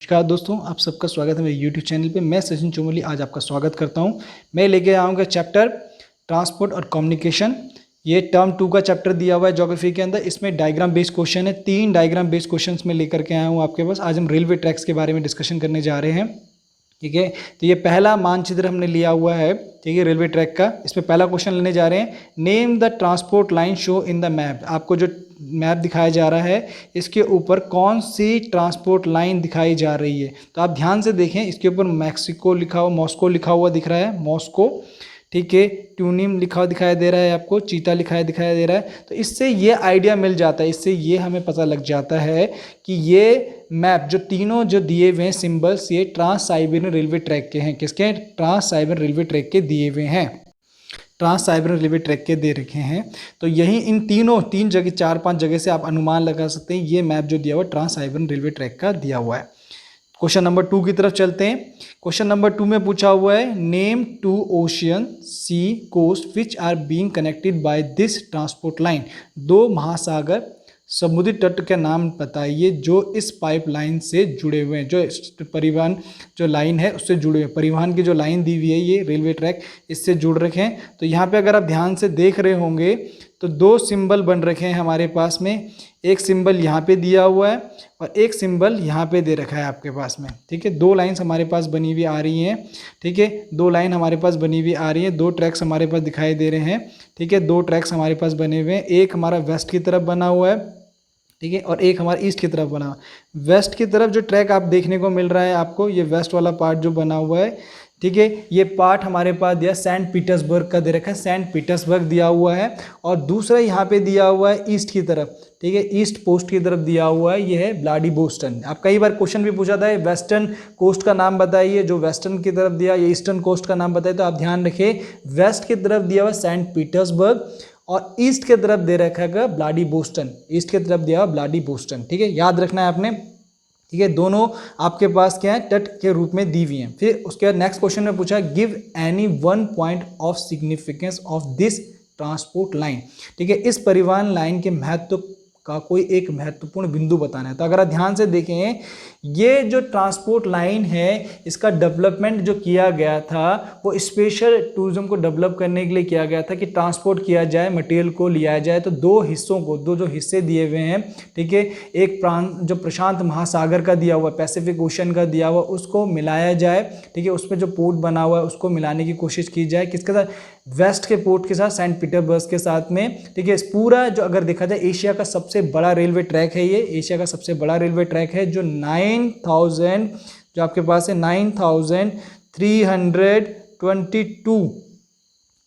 नमस्कार दोस्तों, आप सबका स्वागत है मेरे YouTube चैनल पे। मैं सचिन चोमोली आज आपका स्वागत करता हूं। मैं लेके आऊँगा चैप्टर ट्रांसपोर्ट और कम्युनिकेशन। ये टर्म 2 का चैप्टर दिया हुआ है ज्योग्राफी के अंदर। इसमें डायग्राम बेस्ड क्वेश्चन है, 3 डायग्राम बेस्ड क्वेश्चंस में लेकर के आया हूँ आपके पास। आज हम रेलवे ट्रैक्स के बारे में डिस्कशन करने जा रहे हैं, ठीक है। तो ये पहला मानचित्र हमने लिया हुआ है, ठीक है, रेलवे ट्रैक का। इसमें पहला क्वेश्चन लेने जा रहे हैं, name the transport line show in the map. आपको जो मैप दिखाया जा रहा है इसके ऊपर कौन सी ट्रांसपोर्ट लाइन दिखाई जा रही है। तो आप ध्यान से देखें, इसके ऊपर मैक्सिको लिखा हुआ, मॉस्को लिखा हुआ दिख रहा है, मॉस्को, ठीक है। ट्यूनिम लिखा हुआ दिखाई दे रहा है आपको, चीता लिखा दिखाई दे रहा है। तो इससे ये आइडिया मिल जाता है, इससे ये हमें पता लग जाता है कि ये मैप जो तीनों जो दिए हुए हैं सिंबल्स, ये ट्रांस साइबेरियन रेलवे ट्रैक के हैं। किसके? ट्रांस साइबेरियन रेलवे ट्रैक के दिए हुए हैं, ट्रांस साइबेरियन रेलवे ट्रैक के दे रखे हैं। तो यही इन तीन जगह, 4-5 जगह से आप अनुमान लगा सकते हैं ये मैप जो दिया हुआ ट्रांस साइबेरियन रेलवे ट्रैक का दिया हुआ है। क्वेश्चन नंबर 2 की तरफ चलते हैं। क्वेश्चन नंबर 2 में पूछा हुआ है, name 2 ocean sea coast which are being connected by this transport line. 2 महासागर समुद्री तट के नाम बताइए जो इस पाइपलाइन से जुड़े हुए हैं, जो परिवहन जो लाइन है उससे जुड़े हुए, परिवहन की जो लाइन दी हुई है ये रेलवे ट्रैक इससे जुड़ रखे हैं। तो यहाँ पे अगर आप ध्यान से देख रहे होंगे तो 2 सिंबल बन रखे हैं हमारे पास में। एक सिंबल यहाँ पे दिया हुआ है और एक सिंबल यहाँ पे दे रखा है आपके पास में, ठीक है। 2 लाइन्स हमारे पास बनी हुई आ रही हैं, ठीक है। 2 लाइन हमारे पास बनी हुई आ रही है, 2 ट्रैक्स हमारे पास दिखाई दे रहे हैं, ठीक है। 2 ट्रैक्स हमारे पास बने हुए हैं। एक हमारा वेस्ट की तरफ बना हुआ है, ठीक है, और एक हमारा ईस्ट की तरफ बना हुआ। वेस्ट की तरफ जो ट्रैक आप देखने को मिल रहा है आपको, ये वेस्ट वाला पार्ट जो बना हुआ है, ठीक है, ये पार्ट हमारे पास दिया सेंट पीटर्सबर्ग का दे रखा है, सेंट पीटर्सबर्ग दिया हुआ है। और दूसरा यहाँ पे दिया हुआ है ईस्ट की तरफ, ठीक है, ईस्ट कोस्ट की तरफ दिया हुआ है, ये है व्लादिवोस्तोक। आप कई बार क्वेश्चन भी पूछा था, वेस्टर्न कोस्ट का नाम बताइए, जो वेस्टर्न की तरफ दिया, ये ईस्टर्न कोस्ट का नाम बताइए। तो आप ध्यान रखिए, वेस्ट की तरफ दिया हुआ सेंट पीटर्सबर्ग और ईस्ट की तरफ दे रखा है व्लादिवोस्तोक, ईस्ट की तरफ दिया हुआ व्लादिवोस्तोक, ठीक है, याद रखना है आपने, ठीक है। दोनों आपके पास क्या है, तट के रूप में दी हुई हैं। फिर उसके बाद नेक्स्ट क्वेश्चन में पूछा, give any 1 point of significance of this transport line, ठीक है, इस परिवहन लाइन के महत्व का कोई एक महत्वपूर्ण बिंदु बताना है। तो अगर आप ध्यान से देखें, ये जो ट्रांसपोर्ट लाइन है इसका डेवलपमेंट जो किया गया था वो स्पेशल टूरिज्म को डेवलप करने के लिए किया गया था कि ट्रांसपोर्ट किया जाए, मटेरियल को लिया जाए। तो 2 हिस्सों को, 2 जो हिस्से दिए हुए हैं, ठीक है, एक जो प्रशांत महासागर का दिया हुआ, पैसिफिक ओशन का दिया हुआ, उसको मिलाया जाए, ठीक है, उसमें जो पोर्ट बना हुआ है उसको मिलाने की कोशिश की जाए। किसके साथ? वेस्ट के पोर्ट के साथ, सेंट पीटर्सबर्ग के साथ में, ठीक है। इस पूरा जो अगर देखा जाए एशिया का सबसे बड़ा रेलवे ट्रैक है, ये एशिया का सबसे बड़ा रेलवे ट्रैक है जो 9000 जो आपके पास है 9322,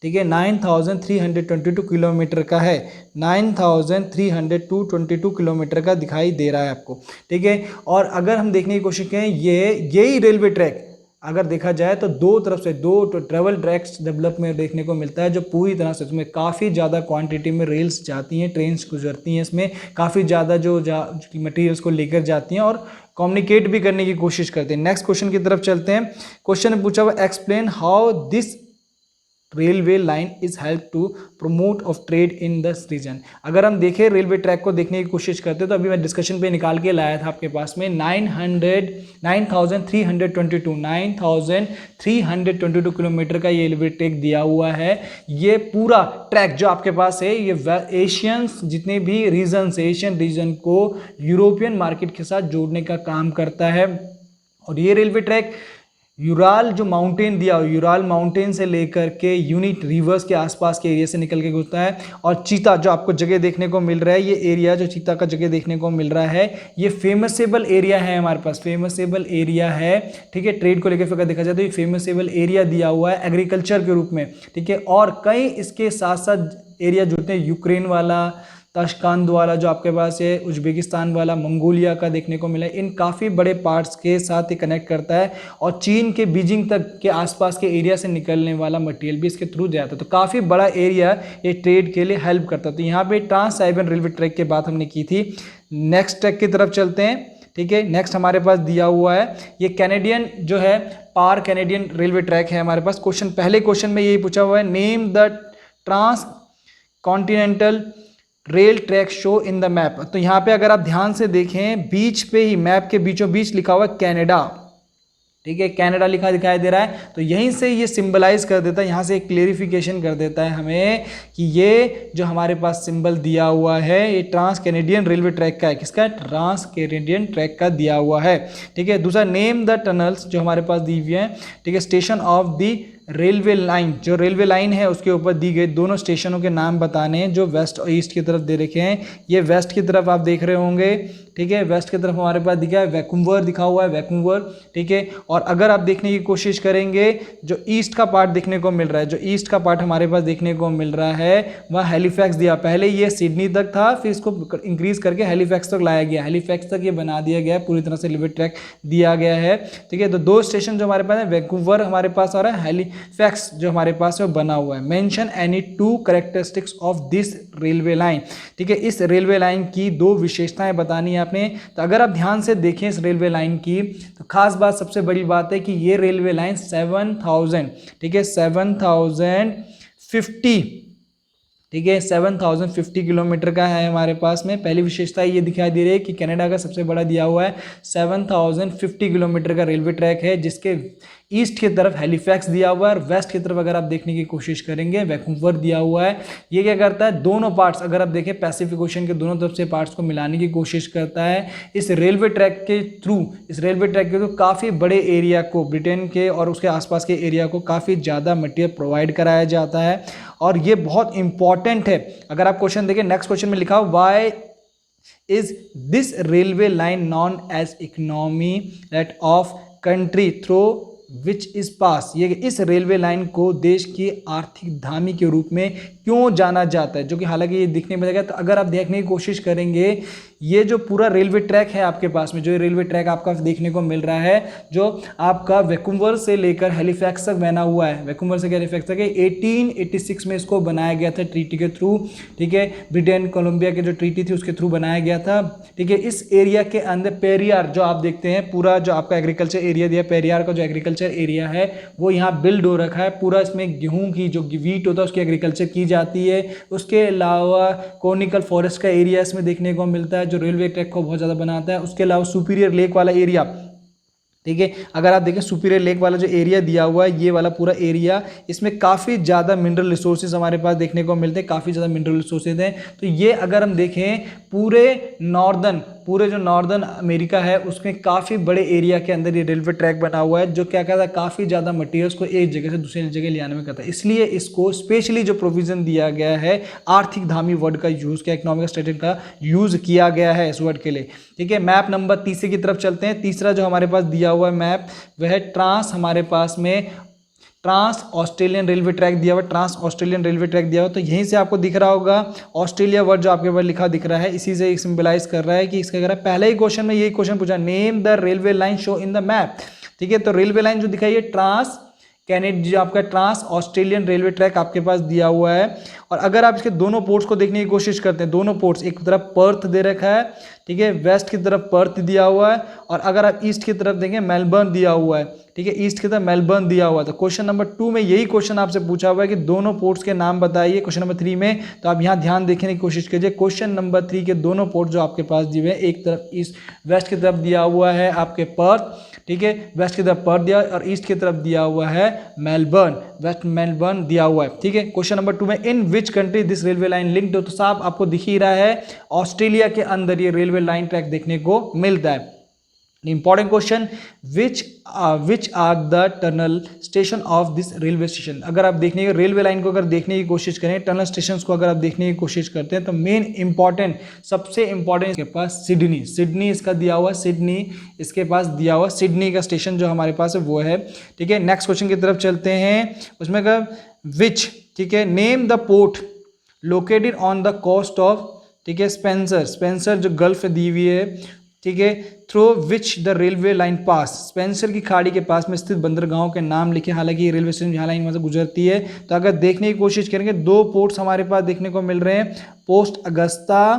ठीक है, 9322 किलोमीटर का है, 9322 किलोमीटर का दिखाई दे रहा है आपको, ठीक है। और अगर हम देखने की कोशिश करें, यही रेलवे ट्रैक अगर देखा जाए तो 2 तरफ से 2 ट्रेवल ट्रैक्स डेवलप में देखने को मिलता है, जो पूरी तरह से उसमें काफ़ी ज़्यादा क्वांटिटी में रेल्स जाती हैं, ट्रेन्स गुजरती हैं, इसमें काफ़ी ज़्यादा जो मटेरियल्स को लेकर जाती हैं और कम्युनिकेट भी करने की कोशिश करते हैं। नेक्स्ट क्वेश्चन की तरफ चलते हैं। क्वेश्चन में पूछा हुआ, explain how this railway line is help to promote of trade in this region. अगर हम देखें रेलवे ट्रैक को देखने की कोशिश करते हैं तो अभी मैं डिस्कशन पे निकाल के लाया था आपके पास में 9322 किलोमीटर का ये रेलवे ट्रैक दिया हुआ है। ये पूरा ट्रैक जो आपके पास है ये एशियंस जितने भी रीजन्स, एशियन रीजन को यूरोपियन मार्केट के साथ जोड़ने का काम करता है। और ये रेलवे ट्रैक यूराल जो माउंटेन दिया, यूराल माउंटेन से लेकर के यूनिट रिवर्स के आसपास के एरिया से निकल के गुजरता है। और चीता जो आपको जगह देखने को मिल रहा है, ये एरिया जो चीता का जगह देखने को मिल रहा है, ये फेमसेबल एरिया है हमारे पास, फेमसेबल एरिया है, ठीक है। ट्रेड को लेकर अगर देखा जाए तो ये फेमसेबल एरिया दिया हुआ है एग्रीकल्चर के रूप में, ठीक है। और कई इसके साथ साथ एरिया जुड़ते हैं, यूक्रेन वाला, ताशकंद वाला जो आपके पास है, उज्बेकिस्तान वाला, मंगोलिया का देखने को मिला है। इन काफ़ी बड़े पार्ट्स के साथ ये कनेक्ट करता है और चीन के बीजिंग तक के आसपास के एरिया से निकलने वाला मटेरियल भी इसके थ्रू जाता है। तो काफ़ी बड़ा एरिया ये ट्रेड के लिए हेल्प करता है। तो यहाँ पे ट्रांस साइबेरियन रेलवे ट्रैक की बात हमने की थी। नेक्स्ट ट्रैक की तरफ चलते हैं, ठीक है। नेक्स्ट हमारे पास दिया हुआ है, ये कैनेडियन जो है पार कैनेडियन रेलवे ट्रैक है हमारे पास। पहले क्वेश्चन में यही पूछा हुआ है, name the transcontinental rail track show in the map. तो यहाँ पे अगर आप ध्यान से देखें, बीच पे ही, मैप के बीचों बीच लिखा हुआ है कनाडा, ठीक है, कनाडा लिखा दिखाई दे रहा है। तो यहीं से ये सिंबलाइज कर देता है, यहाँ से एक क्लेरिफिकेशन कर देता है हमें कि ये जो हमारे पास सिंबल दिया हुआ है ये ट्रांस कैनेडियन रेलवे ट्रैक का है। किसका? ट्रांस कैनेडियन ट्रैक का दिया हुआ है, ठीक है। दूसरा, नेम द टनल्स जो हमारे पास दी हुई है, ठीक है, station of the railway line, जो रेलवे लाइन है उसके ऊपर दी गई दोनों स्टेशनों के नाम बताने हैं जो वेस्ट और ईस्ट की तरफ दे रखे हैं। ये वेस्ट की तरफ आप देख रहे होंगे, ठीक है, वेस्ट की तरफ हमारे पास दिखा है वैंकूवर, दिखा हुआ है वैंकूवर, ठीक है। और अगर आप देखने की कोशिश करेंगे, जो ईस्ट का पार्ट देखने को मिल रहा है, जो ईस्ट का पार्ट हमारे पास देखने को मिल रहा है वह हैलिफैक्स दिया। पहले ये सिडनी तक था, फिर इसको इंक्रीज करके हैलिफैक्स तक लाया गया, हैलिफैक्स तक ये बना दिया गया, पूरी तरह से रेलवे ट्रैक दिया गया है, ठीक है। तो दो स्टेशन जो हमारे पास है, वैंकूवर हमारे पास आ रहा है, हैलिफैक्स जो हमारे पास है वो बना हुआ है। Mention any two characteristics of this railway line, ठीक है, इस रेलवे लाइन की दो विशेषताएं बतानी है आपने। तो अगर आप ध्यान से देखें इस रेलवे लाइन की, तो खास बात, सबसे बड़ी बात है कि ये रेलवे लाइन 7000, ठीक है, 7050, ठीक है, 7050 किलोमीटर का है हमारे पास में। पहली विशेषता ये दिखाई दे रही है कि कनाडा का सबसे बड़ा दिया हुआ है 7050 किलोमीटर का रेलवे ट्रैक है, जिसके ईस्ट की तरफ हैलिफैक्स दिया हुआ है और वेस्ट की तरफ अगर आप देखने की कोशिश करेंगे वैंकूवर दिया हुआ है। ये क्या करता है, दोनों पार्ट्स, अगर आप देखें पैसिफिक ओशन के दोनों तरफ से पार्ट्स को मिलाने की कोशिश करता है। इस रेलवे ट्रैक के थ्रू, इस रेलवे ट्रैक के थ्रू काफ़ी बड़े एरिया को, ब्रिटेन के और उसके आसपास के एरिया को काफ़ी ज़्यादा मटेरियल प्रोवाइड कराया जाता है और ये बहुत इंपॉर्टेंट है। अगर आप क्वेश्चन देखें, नेक्स्ट क्वेश्चन में लिखा हो, why is this railway line known as economy that of country through which is pass, ये इस रेलवे लाइन को देश की आर्थिक धामी के रूप में क्यों जाना जाता है, जो कि हालांकि ये दिखने में लगेगा। तो अगर आप देखने की कोशिश करेंगे, ये जो पूरा रेलवे ट्रैक है आपके पास में, जो रेलवे ट्रैक आपका देखने को मिल रहा है, जो आपका वैंकूवर से लेकर हैलिफैक्स तक बना हुआ है, वैंकूवर से हैलिफैक्स तक 1886 में इसको बनाया गया था ट्रीटी के थ्रू, ठीक है, ब्रिटेन कोलंबिया के जो ट्रीटी थी उसके थ्रू बनाया गया था, ठीक है। इस एरिया के अंदर पेरियार जो आप देखते हैं, पूरा जो आपका एग्रीकल्चर एरिया दिया, पेरियार का जो एग्रीकल्चर एरिया है वो यहाँ बिल्ड हो रखा है पूरा। इसमें गेहूं की जो वीट होता है उसकी एग्रीकल्चर की जाती है। उसके अलावा कोनिकल फॉरेस्ट का एरिया इसमें देखने को मिलता है जो रेलवे ट्रैक को बहुत ज़्यादा बनाता है। उसके अलावा सुपीरियर लेक वाला एरिया, ठीक है, अगर आप देखें सुपीरियर लेक वाला जो एरिया दिया हुआ है, ये वाला पूरा एरिया, इसमें काफ़ी ज़्यादा मिनरल रिसोर्सेज हमारे पास देखने को मिलते हैं, काफ़ी ज़्यादा मिनरल रिसोर्सेज हैं। तो ये अगर हम देखें पूरे जो नॉर्दर्न अमेरिका है उसमें काफ़ी बड़े एरिया के अंदर ये रेलवे ट्रैक बना हुआ है, जो क्या कहता है काफ़ी ज़्यादा मटीरियल्स को एक जगह से दूसरी जगह ले आने में करता है। इसलिए इसको स्पेशली जो प्रोविज़न दिया गया है, आर्थिक धामी वर्ड का यूज़ किया, इकोनॉमिक स्टेटमेंट का यूज़ किया गया है इस वर्ड के लिए, ठीक है। मैप नंबर 30 की तरफ चलते हैं। तीसरा जो हमारे पास दिया हुआ है मैप, वह है हमारे पास में ट्रांस ऑस्ट्रेलियन रेलवे ट्रैक दिया हुआ, ट्रांस ऑस्ट्रेलियन रेलवे ट्रैक दिया हुआ। तो यहीं से आपको दिख रहा होगा ऑस्ट्रेलिया वर्ड जो आपके पास लिखा दिख रहा है, इसी से सिंबलाइज कर रहा है कि इसका कर रहा है। पहले ही क्वेश्चन में यही क्वेश्चन पूछा, name the railway line show in the map, ठीक है। तो रेलवे लाइन जो दिखाई है ट्रांस कैनेडियन, जो आपका ट्रांस ऑस्ट्रेलियन रेलवे ट्रैक आपके पास दिया हुआ है। और अगर आप इसके दोनों पोर्ट्स को देखने की कोशिश करते हैं, दोनों पोर्ट्स, एक तरफ पर्थ दे रखा है, ठीक है, वेस्ट की तरफ पर्थ दिया हुआ है, और अगर आप ईस्ट की तरफ देखें मेलबर्न दिया हुआ है, ठीक है, ईस्ट की तरफ मेलबर्न दिया हुआ है। तो क्वेश्चन नंबर 2 में यही क्वेश्चन आपसे पूछा हुआ है कि दोनों पोर्ट्स के नाम बताइए। क्वेश्चन नंबर 3 में, तो आप यहाँ ध्यान देखने की कोशिश कीजिए, क्वेश्चन नंबर 3 के दोनों पोर्ट जो आपके पास दिए हुए हैं, एक तरफ ईस्ट वेस्ट की तरफ दिया हुआ है आपके पर्थ, ठीक है, वेस्ट की तरफ पर्थ दिया, और ईस्ट की तरफ दिया हुआ है मेलबर्न, वेस्ट मेलबर्न दिया हुआ है, ठीक है। क्वेश्चन नंबर 2 में, in which country this railway line linked, तो साहब आपको दिख ही रहा है ऑस्ट्रेलिया के अंदर ये रेलवे लाइन ट्रैक देखने को मिलता है। Important question, which are the tunnel station of this railway station. अगर आप देखने की रेलवे लाइन को अगर देखने की कोशिश करें, टनल स्टेशन को अगर आप देखने की कोशिश करते हैं, तो मेन इंपॉर्टेंट, सबसे इंपॉर्टेंट इसके पास सिडनी इसका दिया हुआ, सिडनी इसके पास दिया हुआ, सिडनी का स्टेशन जो हमारे पास है वो है, ठीक है। नेक्स्ट क्वेश्चन की तरफ चलते हैं, उसमें का विच, ठीक है, name the port located on the coast of, ठीक है, स्पेंसर जो गल्फ दी हुई है, ठीक है, through which the railway line pass, Spencer की खाड़ी के पास में स्थित बंदरगाहों के नाम लिखे। हालांकि ये रेलवे स्टेशन यहाँ लाइन वहाँ से गुजरती है। तो अगर देखने की कोशिश करेंगे, दो पोर्ट्स हमारे पास देखने को मिल रहे हैं, पोस्ट अगस्ता,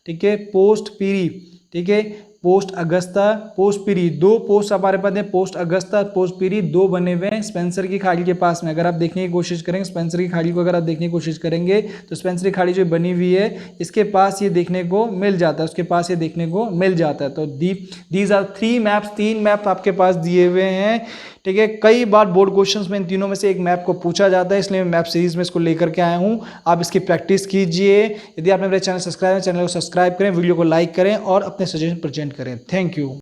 ठीक है, पोस्ट पीरी, ठीक है, पोस्ट अगस्ता, पोस्ट पीरी, दो पोस्ट हमारे पास हैं, पोस्ट अगस्ता, पोस्ट पीरी, दो बने हुए हैं स्पेंसर की खाड़ी के पास में। अगर आप देखने की कोशिश करेंगे स्पेंसर की खाड़ी को, अगर आप देखने की कोशिश करेंगे तो स्पेंसर की खाड़ी जो बनी हुई है इसके पास ये देखने को मिल जाता है, उसके पास ये देखने को मिल जाता है। तो दीज आर 3 मैप्स, 3 मैप आपके पास दिए हुए हैं, ठीक है। कई बार बोर्ड क्वेश्चंस में इन तीनों में से एक मैप को पूछा जाता है, इसलिए मैं मैप सीरीज में इसको लेकर के आया हूं। आप इसकी प्रैक्टिस कीजिए। यदि आपने मेरे चैनल को सब्सक्राइब करें, वीडियो को लाइक करें और अपने सजेशन प्रेजेंट करें। Thank you.